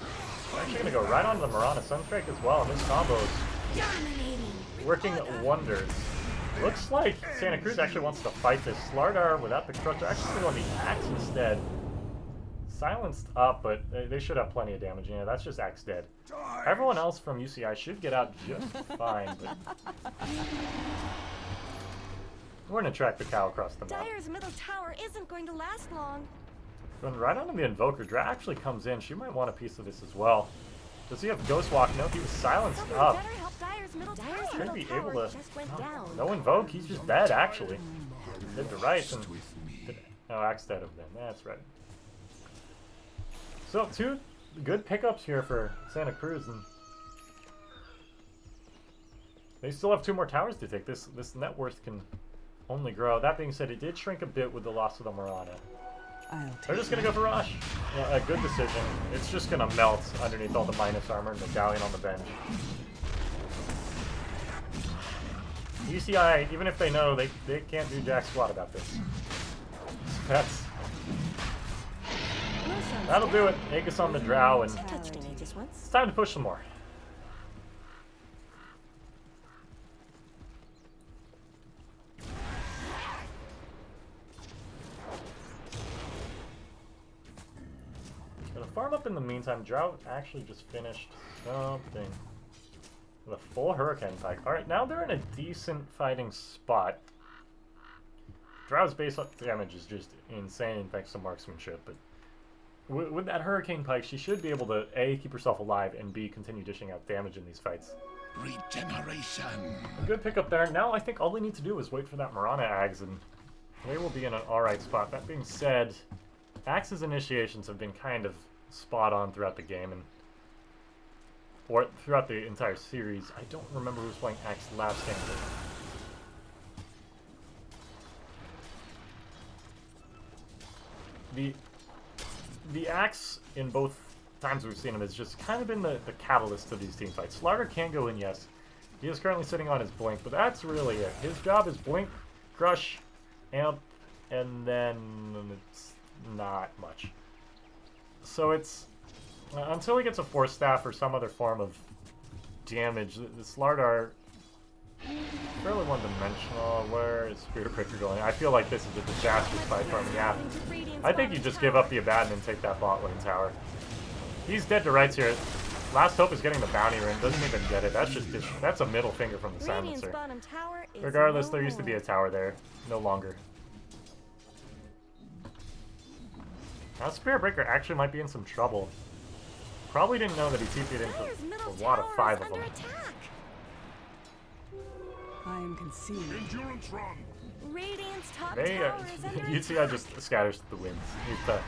B: I'm actually going to go right onto the Mirana Sunstrike as well, and this combo is working wonders. Looks like Santa Cruz actually wants to fight this Slardar without the Crutch. Actually going to the Axe instead. Silenced up, but they should have plenty of damage. Yeah, that's just Axe dead. Everyone else from UCI should get out just fine, but... we're going to track the cow across the map.
A: Dire's middle tower isn't going to last long.
B: Going right onto the Invoker. Dra actually comes in. She might want a piece of this as well. Does he have Ghost Walk? No, he was silenced
A: Someone
B: up.
A: better help Dire's middle tower.
B: Should be able to...
A: just went down.
B: No Invoke, he's just dead actually. Did the right and... no, Axe dead of them. That's right. So, 2 good pickups here for Santa Cruz, and they still have 2 more towers to take. This net worth can only grow. That being said, it did shrink a bit with the loss of the Mirana. They're just going to go for Rush. Yeah, a good decision. It's just going to melt underneath all the minus armor and the Galleon on the bench. UCI, even if they know, they can't do jack squat about this. That'll do it. Aegis on the Drow, and it's time to push some more. Gonna farm up in the meantime. Drow actually just finished something with a full Hurricane Pike. Alright, now they're in a decent fighting spot. Drow's base damage is just insane thanks to marksmanship, but with that Hurricane Pike, she should be able to A, keep herself alive, and B, continue dishing out damage in these fights.
D: Regeneration.
B: Good pickup there. Now I think all they need to do is wait for that Mirana Ags, and they will be in an alright spot. That being said, Axe's initiations have been kind of spot on throughout the game, or throughout the entire series. I don't remember who was playing Axe last game, but the Axe in both times we've seen him has just kind of been the catalyst to these team fights. Slardar can go in, yes. He is currently sitting on his Blink, but that's really it. His job is Blink, Crush, Amp, and then it's not much. So it's... until he gets a Force Staff or some other form of damage, the Slardar... fairly one-dimensional. Where is Spirit Breaker going? I feel like this is a disastrous fight for him. Yeah. I think you just give up the Abaddon and take that bot lane tower. He's dead to rights here. Last hope is getting the bounty ring. Doesn't even get it. That's a middle finger from the Silencer. Regardless, there used to be a tower there. No longer. Now Spirit Breaker actually might be in some trouble. Probably didn't know that he TP'd into a lot of 5 of them.
F: I am concealed.
D: Endurance run.
A: Radiant's top
B: They,
A: tower is under
B: UCI
A: attack.
B: just scatters the winds. Need to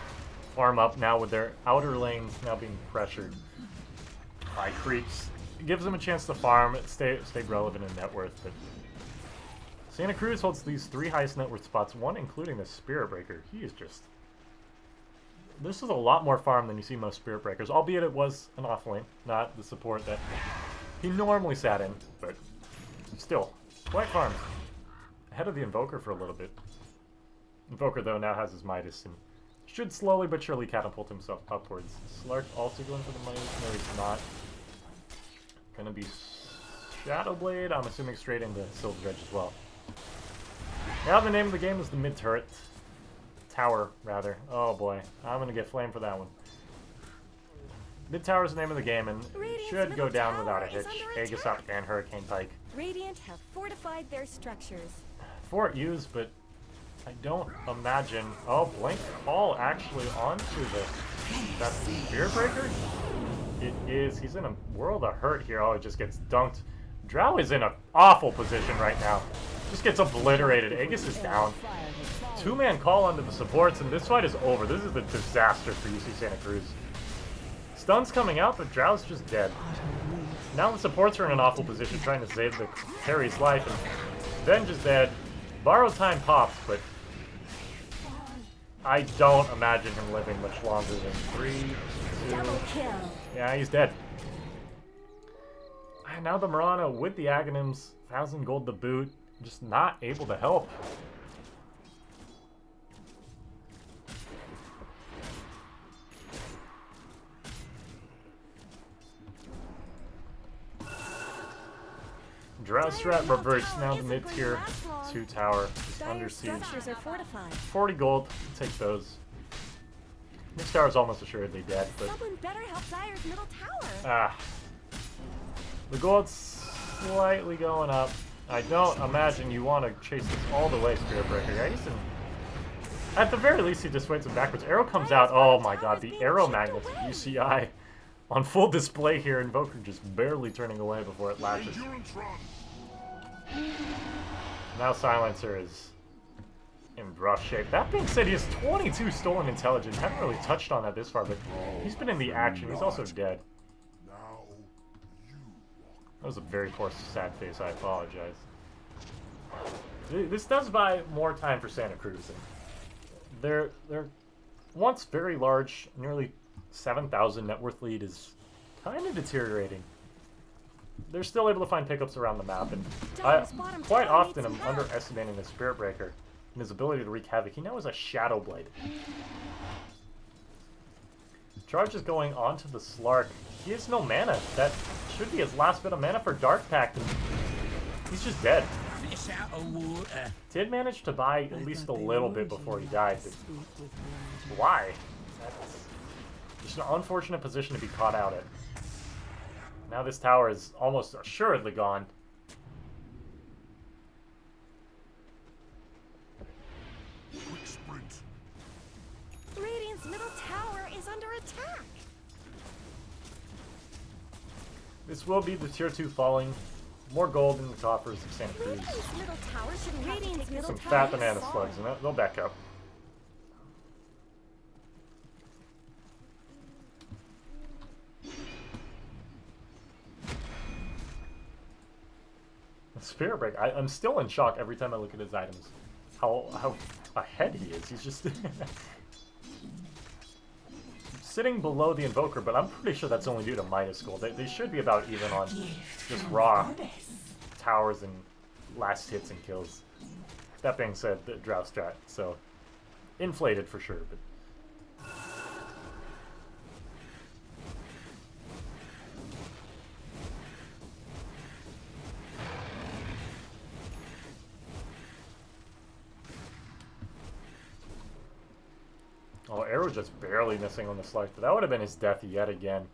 B: farm up now with their outer lanes now being pressured by creeps. It gives them a chance to farm, stay relevant in net worth, but Santa Cruz holds these 3 highest net worth spots, one including the Spirit Breaker. He is just... this is a lot more farm than you see most Spirit Breakers, albeit it was an off lane, not the support that he normally sat in, but still, quite farmed. Ahead of the Invoker for a little bit. Invoker, though, now has his Midas and should slowly but surely catapult himself upwards. Slark also going for the money. No, he's not. Gonna be Shadowblade, I'm assuming straight into Silver Dredge as well. Now the name of the game is the mid turret. Tower, rather. Oh boy, I'm gonna get flamed for that one. Mid tower is the name of the game, and it should go down without a hitch. Aegis up and Hurricane Pike.
A: Radiant have fortified their structures.
B: Fort used, but I don't imagine... oh, Blink Call actually onto the... that's the Spirit Breaker? It is. He's in a world of hurt here. Oh, it just gets dunked. Drow is in an awful position right now. Just gets obliterated. Aegis is down. 2-man call onto the supports, and this fight is over. This is a disaster for UC Santa Cruz. Stun's coming out, but Drow's just dead. Now the supports are in an awful position trying to save the carry's life, and Venge is dead. Borrowed time pops, but I don't imagine him living much longer than 3, 2...
A: Double kill.
B: yeah, he's dead. And now the Mirana with the Aghanims, 1,000 gold to boot, just not able to help. Drought Strat
A: Middle
B: reverse.
A: tower
B: Now the
A: isn't
B: mid
A: going to
B: tier
A: last long.
B: 2 tower is under
A: Dire
B: siege.
A: structures are fortified.
B: 40 gold. Take those. This tower is almost assuredly dead, but
A: Someone better help Dire's middle tower.
B: ah, the gold's slightly going up. I don't imagine you want to chase this all the way, Spirit Breaker. Yeah, he's in. At the very least, he just waits him backwards. Arrow comes out. Oh my god, the arrow magnets of UCI on full display here. Invoker just barely turning away before it latches.
D: Endurance run.
B: Now Silencer is in rough shape. That being said, he has 22 stolen intelligence. Haven't really touched on that this far, but he's been in the action. He's also dead.
D: Now you
B: That was a very poor sad face. I apologize. This does buy more time for Santa Cruz. And their once very large, nearly 7,000 net worth lead is kind of deteriorating. They're still able to find pickups around the map, and
A: Dire's bottom
B: quite
A: tower
B: often
A: needs
B: I'm
A: some help.
B: underestimating the Spirit Breaker and his ability to wreak havoc. He now has a Shadow Blade. Charge is going onto the Slark. He has no mana. That should be his last bit of mana for Dark Pact, and he's just dead.
E: Fish out of water.
B: Did manage to buy at least a little bit before he died, but why? That's just an unfortunate position to be caught out at. Now this tower is almost assuredly gone.
D: quick sprint.
A: Radiant's middle tower is under attack.
B: This will be the tier 2 falling. More gold in the coffers of Santa Cruz.
A: Radiant's middle tower shouldn't have to take this
B: Some
A: tower
B: fat banana
A: is
B: slugs, and they'll back up. Spirit Break. I'm still in shock every time I look at his items. How ahead he is. He's just sitting below the Invoker, but I'm pretty sure that's only due to Midas Gold. They should be about even on just raw towers and last hits and kills. That being said, the Drought Strat, so inflated for sure, but oh, Arrow just barely missing on the Slark. That would have been his death yet again.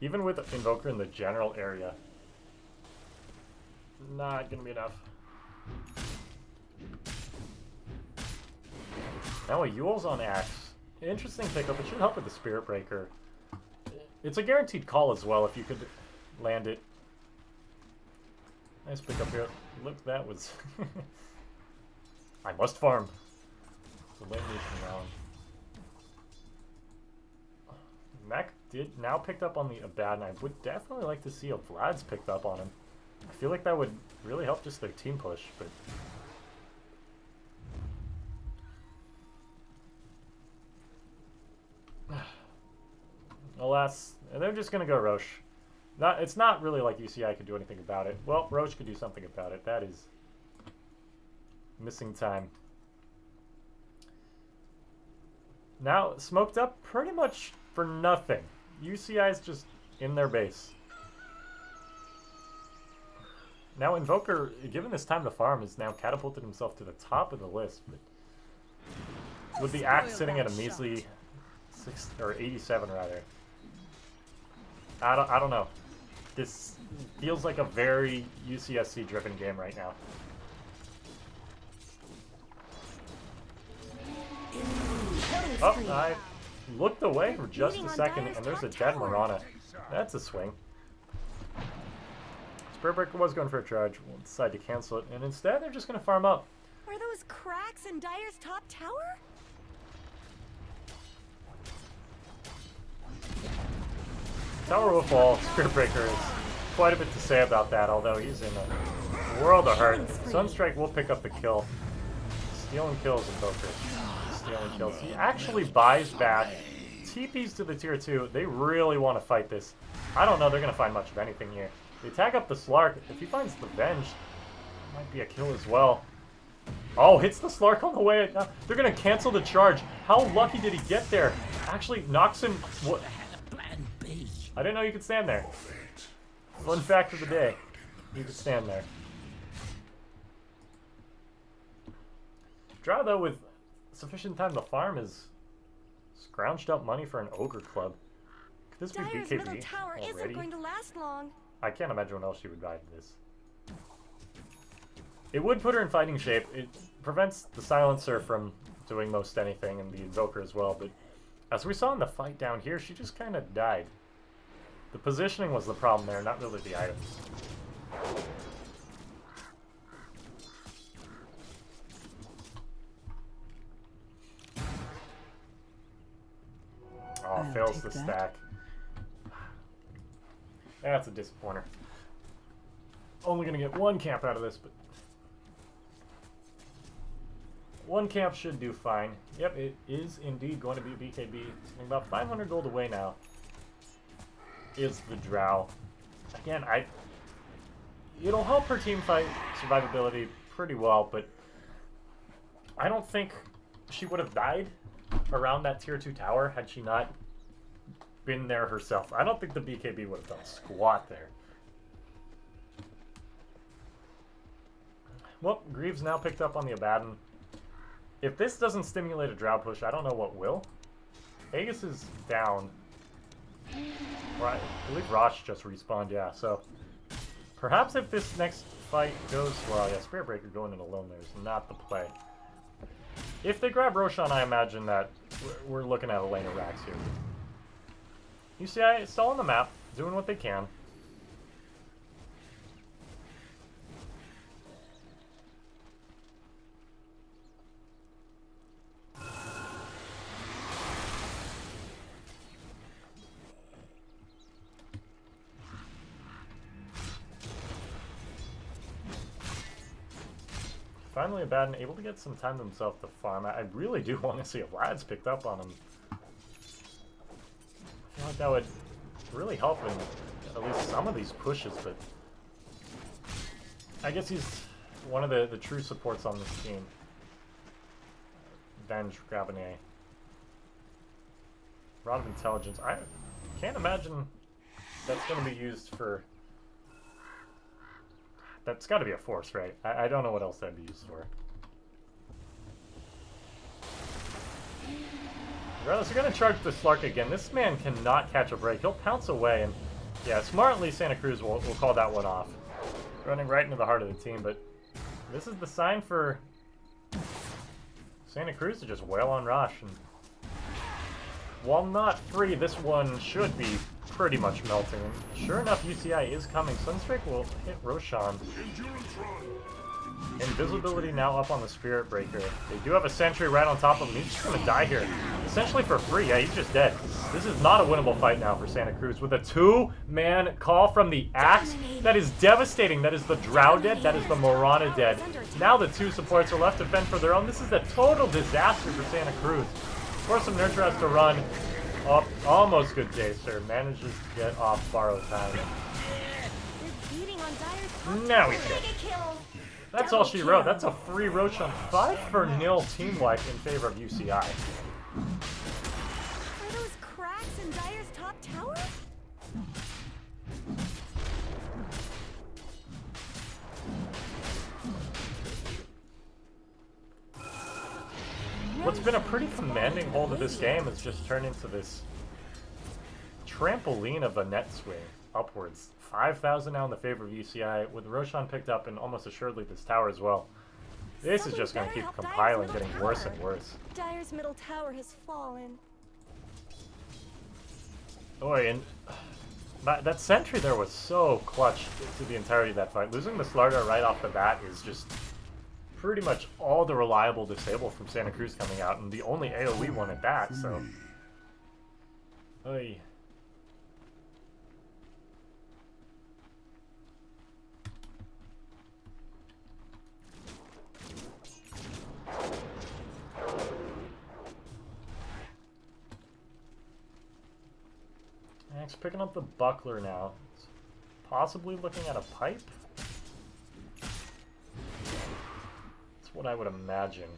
B: Even with Invoker in the general area. Not gonna be enough. Now a Yule's on Axe. Interesting pickup. It should help with the Spirit Breaker. It's a guaranteed call as well if you could land it. Nice pickup here. Look, that was... I must farm. So let me around. Mech did now picked up on the Abaddon. I would definitely like to see a Vlad's picked up on him. I feel like that would really help just their team push, but alas, they're just gonna go Roche. It's not really like UCI could do anything about it. Well, Roche could do something about it. That is missing time. Now smoked up pretty much for nothing. UCI is just in their base. Now Invoker, given this time to farm, has now catapulted himself to the top of the list. But with the Axe sitting at a measly 87 rather. I don't know. This feels like a very UCSC driven game right now. Oh, I looked away for just a second, and there's a dead Mirana. That's a swing. Spirit Breaker was going for a charge. We'll decide to cancel it, and instead they're just going to farm up.
A: Are those cracks in Dire's top tower?
B: Tower will fall. Spirit Breaker is quite a bit to say about that, although he's in a world of hurt. Sunstrike will pick up the kill. Stealing kills Invoker. Stealing kills. He actually buys back. TPs to the tier 2. They really want to fight this. I don't know they're going to find much of anything here. They tag up the Slark. If he finds the Venge, it might be a kill as well. Oh, hits the Slark on the way. They're going to cancel the charge. How lucky did he get there? Actually knocks him...
E: I had a plan B.
B: I didn't know you could stand there. Fun fact of the day. You can stand there. Drow, though, with sufficient time to farm, is scrounged up money for an ogre club. Could this be
A: Dire's middle
B: BKB
A: tower isn't
B: already?
A: going to last long.
B: I can't imagine what else she would buy this. It would put her in fighting shape. It prevents the silencer from doing most anything, and the invoker as well, but as we saw in the fight down here, she just kind of died. The positioning was the problem there, not really the items. Oh,
F: I'll
B: fails
F: take
B: the
F: that.
B: stack. That's a disappointer. Only gonna get one camp out of this, but one camp should do fine. Yep, it is indeed going to be a BKB. Something about 500 gold away now is the Drow. Again, it'll help her team fight survivability pretty well, but I don't think she would have died around that tier 2 tower had she not been there herself. I don't think the BKB would have done squat there. Well, Greaves now picked up on the Abaddon. If this doesn't stimulate a Drow push, I don't know what will. Aegis is down. Right, I believe Rosh just respawned, yeah, so perhaps if this next fight goes well, yeah, Spirit Breaker going in alone there is not the play. If they grab Roshan, I imagine that we're looking at a lane of racks here. UCI is still on the map, doing what they can. Finally, Abaddon able to get some time to himself to farm. I really do want to see if Vlad's picked up on him. I feel like that would really help in at least some of these pushes, but I guess he's one of the true supports on this team. Venge, grabbing a Rod of Intelligence. I can't imagine that's going to be used for... That's got to be a force, right? I don't know what else that'd be used for. Regardless, you're going to charge the Slark again. This man cannot catch a break. He'll pounce away, and yeah, smartly Santa Cruz will call that one off. Running right into the heart of the team, but this is the sign for Santa Cruz to just wail on Rosh. And while not free, this one should be pretty much melting. And sure enough, UCI is coming. Sunstrike will hit Roshan. Invisibility now up on the Spirit Breaker. They do have a sentry right on top of him. He's just going to die here. Essentially for free. Yeah, he's just dead. This is not a winnable fight now for Santa Cruz. With a 2-man call from the Axe, that is devastating. That is the Drow dead. That is the Morana dead. Now the two supports are left to fend for their own. This is a total disaster for Santa Cruz. Of course, some Nurture has to run. Oh, almost good Jacer. Manages to get off borrowed time. Now he's dead. That's all she wrote. That's a free Roshan. 5-0 team wipe in favor of UCI.
A: Are those cracks in Dire's top tower?
B: What's been a pretty commanding hold of this game has just turned into this trampoline of a net swing upwards. 5,000 now in the favor of UCI, with Roshan picked up and almost assuredly this tower as well. This is just going to keep compiling, getting worse and worse.
A: Dire's middle tower has fallen.
B: Boy, and that sentry there was so clutch to the entirety of that fight. Losing the Slardar right off the bat is just pretty much all the reliable disable from Santa Cruz coming out, and the only AoE one at that, so... Oy. Axe picking up the buckler now. It's possibly looking at a pipe? That's what I would imagine.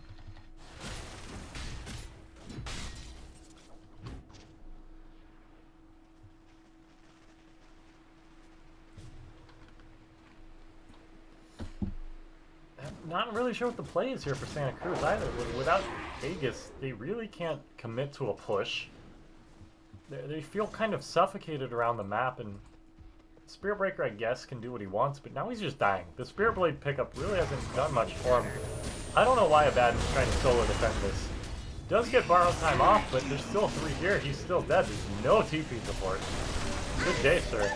B: not really sure what the play is here for Santa Cruz either. Without Aegis, they really can't commit to a push. They feel kind of suffocated around the map, and Spirit Breaker, I guess, can do what he wants, but now he's just dying. The Spirit Blade pickup really hasn't done much for him. I don't know why Abaddon's trying to solo defend this. Does get borrow time off, but there's still 3 here. He's still dead. There's no TP support. Good day, sir.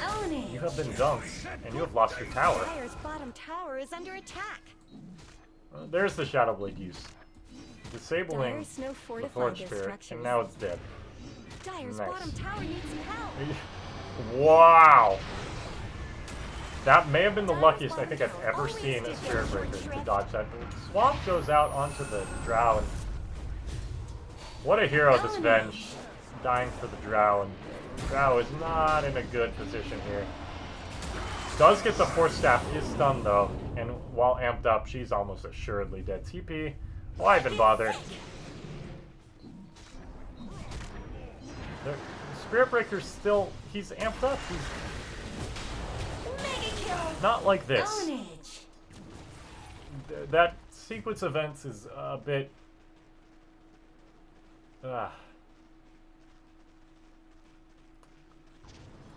A: Own it.
B: You have been dunked, and you have lost your tower.
A: Dire's bottom tower is under attack.
B: There's the Shadow Blade use. Disabling
A: Dire's no
B: the
A: fortified
B: Forge
A: their
B: Spirit,
A: structures.
B: and now it's dead.
A: Dire's
B: Nice.
A: bottom tower needs some help.
B: Wow! That may have been the luckiest I think I've ever seen a Spirit Breaker to dodge that. Swamp goes out onto the Drow, and what a hero this Venge, dying for the Drow, and Drow is not in a good position here. Does get the Force Staff, is stunned though, and while amped up, she's almost assuredly dead. TP, why even bother? The Spirit Breaker's still, he's amped up, he's
A: Mega kill.
B: not like this.
A: Ownage.
B: That sequence of events is a bit...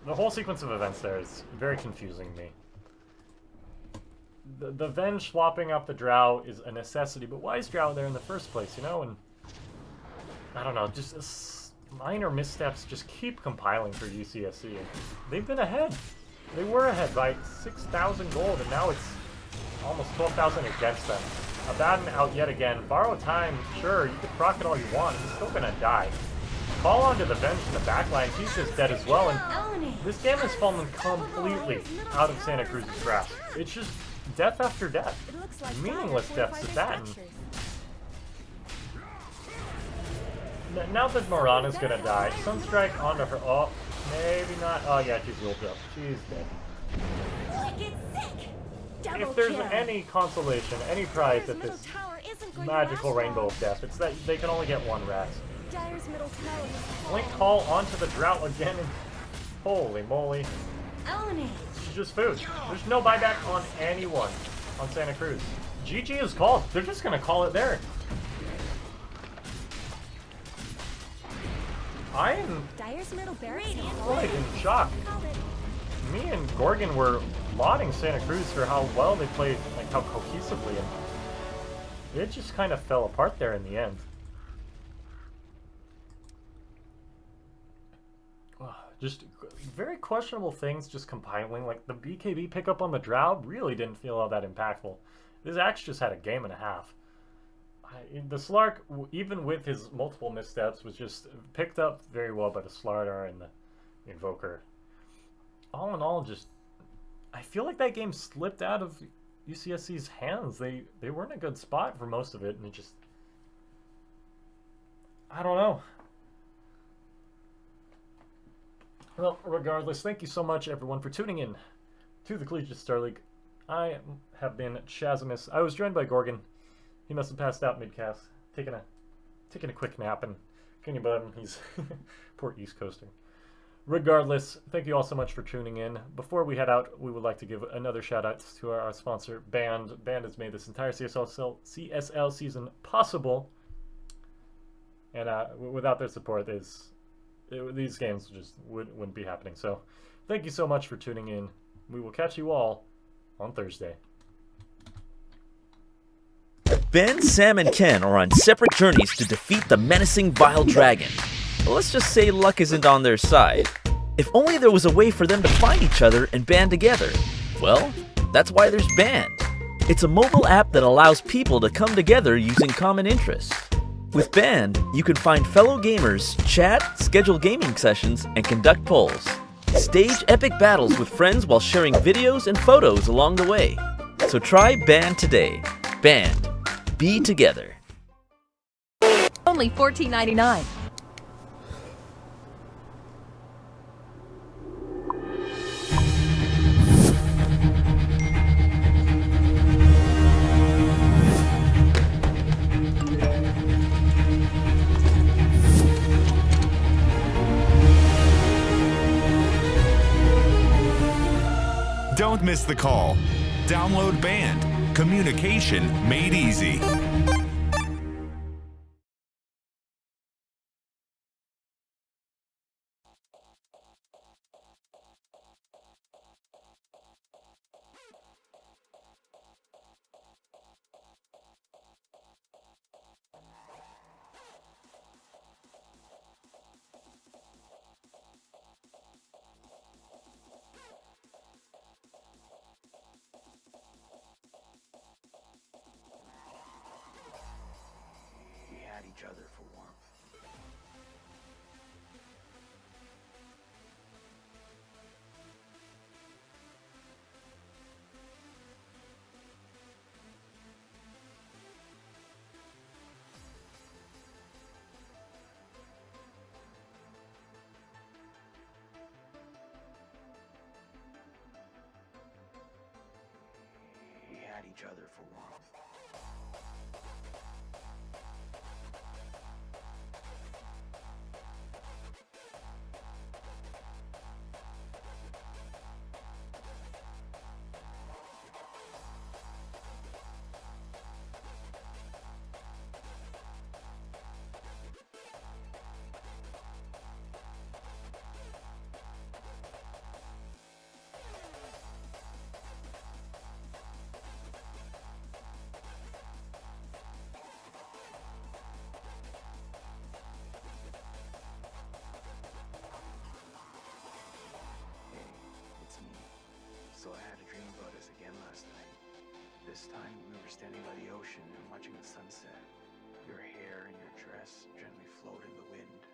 B: The whole sequence of events there is very confusing me. The Venge swapping up the Drow is a necessity, but why is Drow there in the first place, you know? And I don't know, just minor missteps just keep compiling for UCSC. They've been ahead. They were ahead by 6,000 gold, and now it's almost 12,000 against them. Abaddon out yet again. Borrow time, sure, you can proc it all you want, he's still gonna die. Call onto the Venge in the backline, he's just dead as well, and
A: Own it.
B: this game has fallen completely out of Santa Cruz's grasp. It's just death after death.
A: It looks like
B: Meaningless
A: Dire
B: deaths
A: fortified
B: at that.
A: their structures.
B: Now that Morana's gonna die, Sunstrike onto her. Oh, maybe not. Oh yeah, she's ulted up. She's dead.
A: Wicked sick. Double
B: If there's
A: kill.
B: any consolation, any prize
A: Dire's
B: at
A: middle
B: this
A: tower isn't going to
B: magical
A: last
B: rainbow
A: long.
B: of death, it's that they can only get one rat.
A: Dire's middle tower is
B: Blink call onto the Drought again, and holy moly,
A: Own it.
B: it's just food. There's no buyback on anyone on Santa Cruz. GG is called. They're just gonna call it there. I am
A: Dire's middle barracks is
B: quite in shock.
A: called it.
B: Me and Gorgon were lauding Santa Cruz for how well they played, like how cohesively, and it just kind of fell apart there in the end. Just very questionable things just compiling, like the BKB pickup on the Drow really didn't feel all that impactful. This Axe just had a game and a half. The Slark, even with his multiple missteps, was just picked up very well by the Slardar and the Invoker. All in all, just I feel like that game slipped out of UCSC's hands. They were in a good spot for most of it, and it just I don't know. Well, regardless, thank you so much, everyone, for tuning in to the Collegiate Star League. I have been Shazimus. I was joined by Gorgon. He must have passed out mid-cast, taking a quick nap, and can you bud? He's poor East Coaster. Regardless, thank you all so much for tuning in. Before we head out, we would like to give another shout out to our sponsor, Band. Band has made this entire CSL season possible, and without their support, these games just wouldn't be happening. So thank you so much for tuning in. We will catch you all on Thursday.
G: Ben, Sam, and Ken are on separate journeys to defeat the menacing Vile Dragon. But let's just say luck isn't on their side. If only there was a way for them to find each other and band together. Well, that's why there's Band. It's a mobile app that allows people to come together using common interests. With Band, you can find fellow gamers, chat, schedule gaming sessions, and conduct polls. Stage epic battles with friends while sharing videos and photos along the way. So try Band today. Band. Be together.
H: Only $14.99.
I: Don't miss the call. Download Band. Communication made easy.
E: We had each other for warmth. We had each other for warmth. It's me. So I had a dream about us again last night. This time we were standing by the ocean and watching the sunset. Your hair and your dress gently float in the wind.